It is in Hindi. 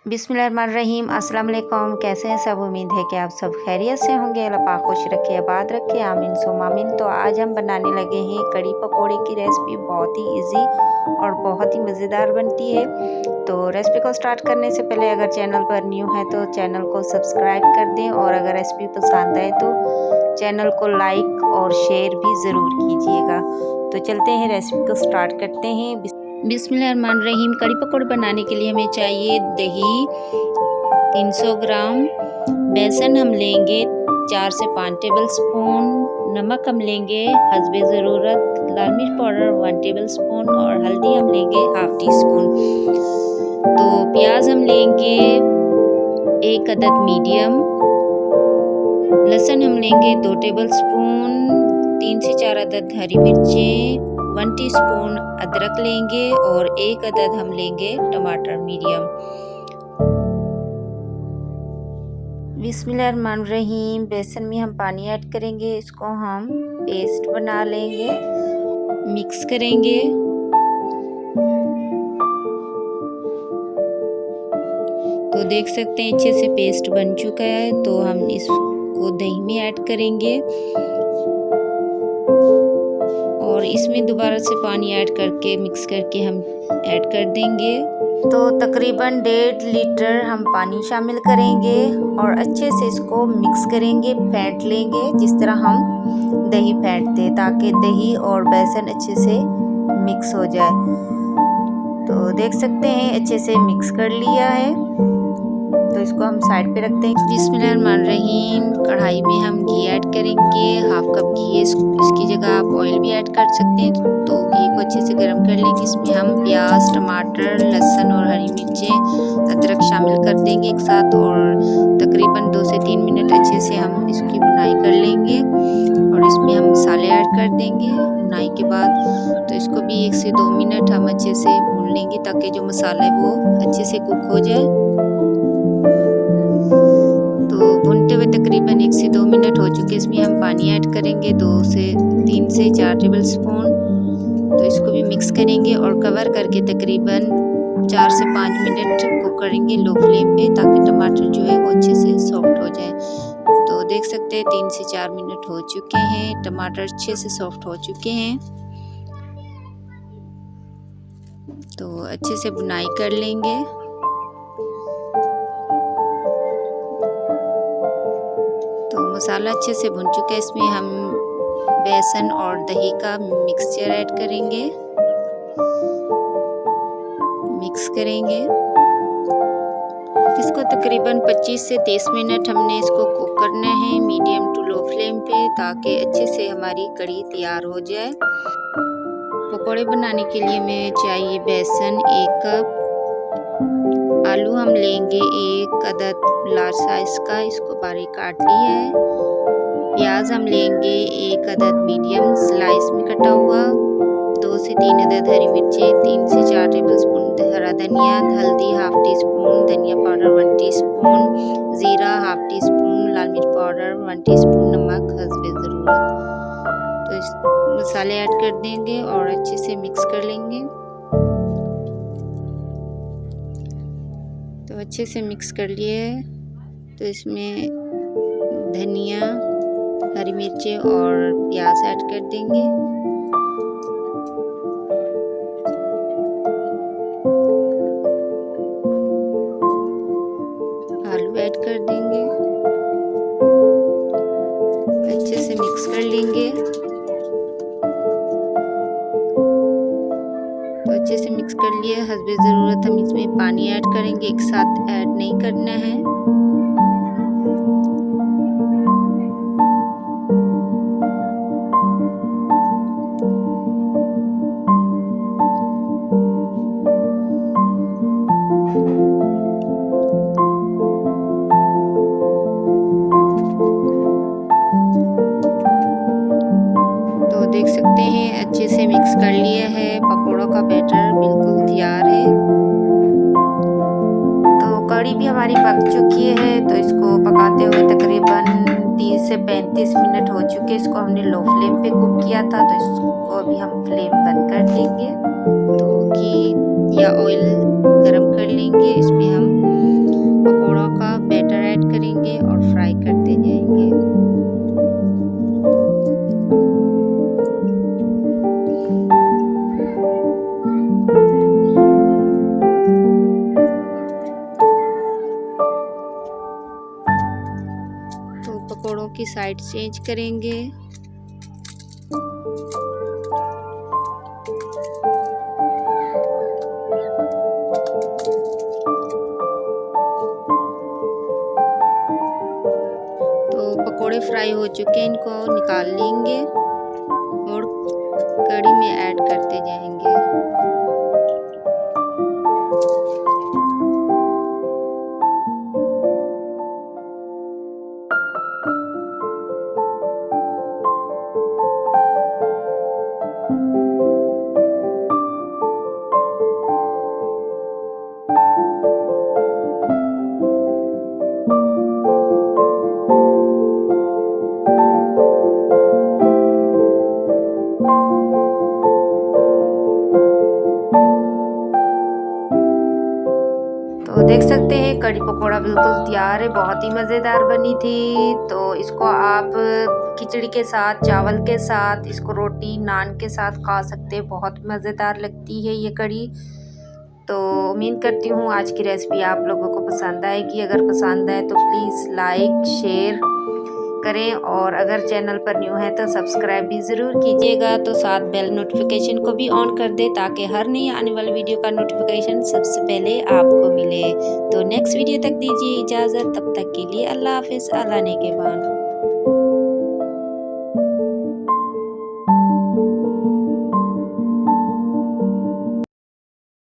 बिस्मिल्लाहिर्रहमानिर्रहीम। अस्सलाम वालेकुम। कैसे हैं सब? उम्मीद है कि आप सब खैरियत से होंगे। अल्लाह पाक खुश रखे, आबाद रखे, आमीन सुम्मा आमीन। तो आज हम बनाने लगे हैं कड़ी पकोड़े की रेसिपी। बहुत ही इजी और बहुत ही मज़ेदार बनती है। तो रेसिपी को स्टार्ट करने से पहले अगर चैनल पर न्यू है तो चैनल को सब्सक्राइब कर दें, और अगर रेसिपी पसंद आए तो चैनल को लाइक और शेयर भी ज़रूर कीजिएगा। तो चलते हैं, रेसिपी को स्टार्ट करते हैं। बिस्मिल्लाहिर्रहमानिर्रहीम। कड़ी पकौड़े बनाने के लिए हमें चाहिए दही 300 ग्राम, बेसन हम लेंगे 4 से 5 टेबल स्पून, नमक हम लेंगे हस्बे ज़रूरत, लाल मिर्च पाउडर 1 टेबल स्पून और हल्दी हम लेंगे ½ टी स्पून। तो प्याज हम लेंगे 1 अदद मीडियम, लहसुन हम लेंगे 2 टेबल स्पून, 3 से 4 अदद हरी मिर्चें, 1 टीस्पून अदरक लेंगे और 1 अदद हम लेंगे टमाटर मीडियम। बिस्मिल्लाहिर्रहमानिर्रहीम। बेसन में हम पानी ऐड करेंगे, इसको हम पेस्ट बना लेंगे, मिक्स करेंगे। तो देख सकते हैं अच्छे से पेस्ट बन चुका है। तो हम इसको दही में ऐड करेंगे और इसमें दोबारा से पानी ऐड करके मिक्स करके हम ऐड कर देंगे। तो तकरीबन 1.5 लीटर हम पानी शामिल करेंगे और अच्छे से इसको मिक्स करेंगे, फेंट लेंगे जिस तरह हम दही फेंटते, ताकि दही और बेसन अच्छे से मिक्स हो जाए। तो देख सकते हैं अच्छे से मिक्स कर लिया है। तो इसको हम साइड पे रखते हैं। बिस्मिल्लाहिर्रहमानिर्रहीम। कढ़ाई में हम घी ऐड करेंगे, ½ कप घी। इसकी जगह आप ऑयल भी ऐड कर सकते हैं। तो घी को अच्छे से गर्म कर लेंगे। इसमें हम प्याज, टमाटर, लहसुन और हरी मिर्चें, अदरक शामिल कर देंगे एक साथ, और तकरीबन 2 से 3 मिनट अच्छे से हम इसकी भुनाई कर लेंगे। और इसमें हम मसाले ऐड कर देंगे भुनाई के बाद। तो इसको भी 1 से 2 मिनट हम अच्छे से भून लेंगे, ताकि जो मसाला है वो अच्छे से कुक हो जाए। तो भूनते हुए तकरीबन 1 से 2 मिनट हो चुके। इसमें हम पानी ऐड करेंगे 3 से 4 टेबल स्पून। तो इसको भी मिक्स करेंगे और कवर करके तकरीबन 4 से 5 मिनट कुक करेंगे लो फ्लेम पे, ताकि टमाटर जो है वो अच्छे से सॉफ्ट हो जाए। तो देख सकते हैं 3 से 4 मिनट हो चुके हैं, टमाटर अच्छे से सॉफ्ट हो चुके हैं। तो अच्छे से भुनाई कर लेंगे। तो मसाला अच्छे से भुन चुका है। इसमें हम बेसन और दही का मिक्सचर ऐड करेंगे, मिक्स करेंगे। इसको तकरीबन 25 से 30 मिनट हमने इसको कुक करना है मीडियम टू लो फ्लेम पे, ताकि अच्छे से हमारी कड़ी तैयार हो जाए। पकौड़े बनाने के लिए हमें चाहिए बेसन 1 कप, आलू हम लेंगे 1 अदद लार्ज साइज का, इसको बारीक काट लिया है। प्याज हम लेंगे 1 अदद मीडियम स्लाइस में कटा हुआ, 2 से 3 अदद हरी मिर्चें, 3 से 4 टेबल स्पून हरा धनिया, हल्दी ½ टी स्पून, धनिया पाउडर 1 टीस्पून, जीरा ½ टी स्पून, लाल मिर्च पाउडर 1 टीस्पून, नमक हस्बे ज़रूरत। तो इस मसाले ऐड कर देंगे और अच्छे से मिक्स कर लेंगे। तो अच्छे से मिक्स कर लिए। तो इसमें धनिया, हरी मिर्चें और प्याज ऐड कर देंगे। आलू ऐड कर देंगे, अच्छे से मिक्स कर लेंगे। तो अच्छे से मिक्स कर लिए। हस्बे ज़रूरत हम इसमें पानी ऐड करेंगे, एक साथ ऐड नहीं करना है। तो देख सकते हैं अच्छे से मिक्स कर लिया है। पकौड़ों का बैटर बिल्कुल तैयार है। तो कड़ी भी हमारी पक चुकी है। तो इसको पकाते हुए तकरीबन 30 से 35 मिनट हो चुके। इसको हमने लो फ्लेम पे कुक किया था। तो इसको अभी हम फ्लेम बंद कर देंगे। तो घी या ऑयल गरम कर लेंगे। इसमें हम पकौड़ों का बैटर ऐड करेंगे और फ्राई करते जाएंगे। तो पकौड़ों की साइड चेंज करेंगे। तो पकोड़े फ्राई हो चुके हैं, इनको निकाल लेंगे और कढ़ी में ऐड करते जाएंगे। तो देख सकते हैं कढ़ी पकोड़ा बिल्कुल तैयार है, बहुत ही मज़ेदार बनी थी। तो इसको आप खिचड़ी के साथ, चावल के साथ, इसको रोटी नान के साथ खा सकते हैं, बहुत मज़ेदार लगती है ये कढ़ी। तो उम्मीद करती हूँ आज की रेसिपी आप लोगों को पसंद आएगी। अगर पसंद आए तो प्लीज़ लाइक शेयर करें और अगर चैनल पर न्यू है तो सब्सक्राइब भी ज़रूर कीजिएगा। तो साथ बेल नोटिफिकेशन को भी ऑन कर दे ताकि हर नई आने वाली वीडियो का नोटिफिकेशन सबसे पहले आपको मिले। तो नेक्स्ट वीडियो तक दीजिए इजाज़त, तब तक के लिए अल्लाह हाफ़िज़। अल्लाह ने के बाद।